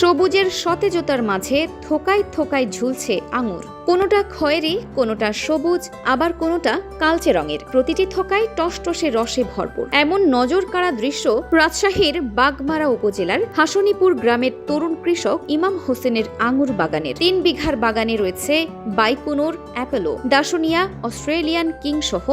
সবুজের সতেজতার মাঝে থোকায় থোকায় ঝুলছে আঙুর। কোনোটা খয়েরি, কোনোটা সবুজ, আবার কোনোটা কালচে রঙের। প্রতিটি থোকায় টসটসে রসে ভরপুর। এমন নজর কাড়া দৃশ্য রাজশাহীর বাগমারা উপজেলার হাসনীপুর গ্রামের তরুণ কৃষক ইমাম হোসেনের আঙুর বাগানের। ৩ বিঘার বাগানে রয়েছে বাইকুনুর, অ্যাপেলো, ডাশনিয়া, অস্ট্রেলিয়ান কিং সহ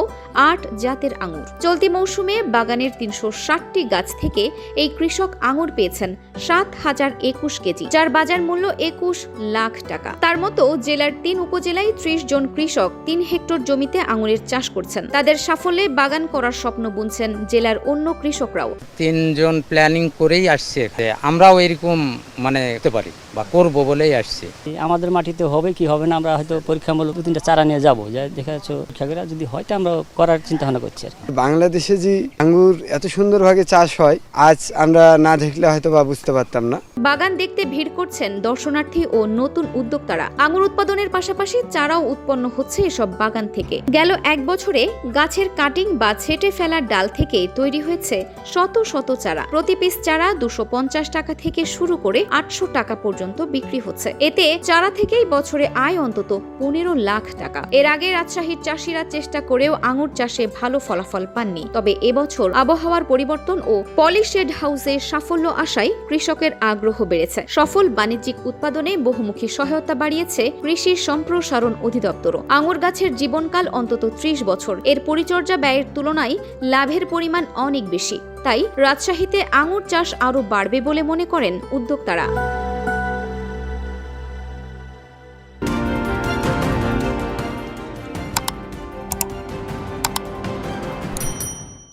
৮ জাতের আঙুর। চলতি মৌসুমে বাগানের ৩৬০টি গাছ থেকে এই কৃষক আঙুর পেয়েছেন ৭,০২১ কেজি, যার বাজার মূল্য ২১ লাখ টাকা। তার মতো জেলার ৩ উপজেলায় ৩০ জন কৃষক ৩ হেক্টর জমিতে আঙুরের চাষ করছেন। তাদের সাফল্যে বাগান করার স্বপ্ন বুনছেন জেলার অন্য কৃষকরাও। ৩ জন প্ল্যানিং করেই আসছে, আমরাও এরকম করতে পারি বা করব বলেই আসছে। আমাদের মাটিতে হবে কি হবে না আমরা হয়তো পরীক্ষামূলক 2-3টা চারা নিয়ে যাবো, যা দেখা যাচ্ছে পরীক্ষা করে যদি হয় আমরা করার চিন্তা ভাবনা করছি। বাংলাদেশে যে আঙ্গুর এত সুন্দরভাবে চাষ হয় আজ আমরা না দেখলে হয়তো বা বুঝতে পারতাম না। বাগান দেখতে ভিড় করছেন দর্শনার্থী ও নতুন উদ্যোক্তারা। আঙুর উৎপাদনের পাশাপাশি চারাও উৎপন্ন হচ্ছে এসব বাগান থেকে। গেল 1 বছরে গাছের কাটিং বা ছেটে ফেলার ডাল থেকে তৈরি হয়েছে শত শত চারা। প্রতি পিস চারা 250 টাকা থেকে শুরু করে 800 টাকা পর্যন্ত বিক্রি হচ্ছে। এতে চারা থেকেই বছরে আয় অন্তত 15 লাখ টাকা। এর আগে রাজশাহীর চাষিরা চেষ্টা করেও আঙুর চাষে ভালো ফলাফল পাননি। তবে এবছর আবহাওয়ার পরিবর্তন ও পলিশেড হাউসে সাফল্য আশায় কৃষকের আগ্রহ বেড়েছে। সফল বাণিজ্যিক উৎপাদনে বহুমুখী সহায়তা বাড়িয়েছে কৃষি সম্প্রসারণ অধিদপ্তর। আঙুর গাছের জীবনকাল অন্তত 30 বছর। এর পরিচর্যা ব্যয়ের তুলনায় লাভের পরিমাণ অনেক বেশি। তাই রাজশাহীতে আঙুর চাষ আরও বাড়বে বলে মনে করেন উদ্যোক্তারা।